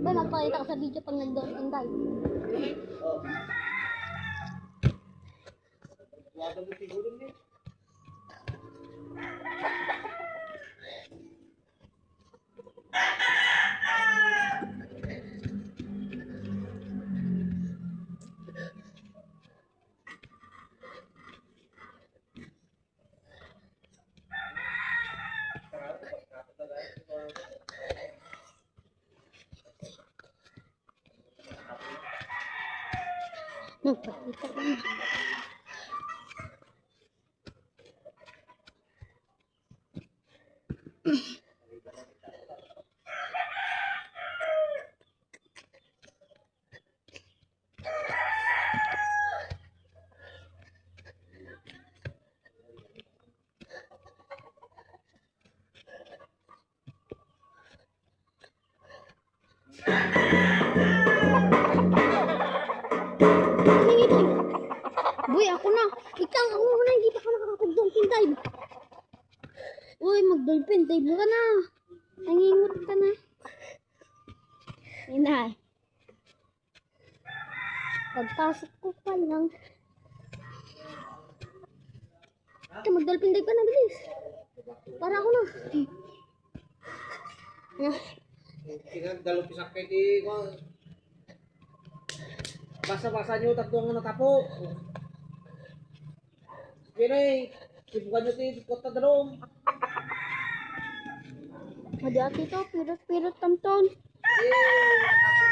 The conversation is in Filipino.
Ba, magpakita ka sa video pag nag-dolphin dive. Oh. Wala mo siguro niya. Magpakita ka na. Boy, ako na. Ikang ako na, hindi pa ka nakakapag-dolphin dive. Uy, mag-dolphin dive ka na. Nangingot ka na. Inay. Pagpasok ko pa lang. Ito, mag-dolphin dive ka na, bilis. Para ako na. Dalawang pisak kayo di ko. Basa-basa nyo, tatlong natapo. Kini, sibukan nyo di kota dalawang. Hadi ati to, pirot-pirot tamton. Eh, natapo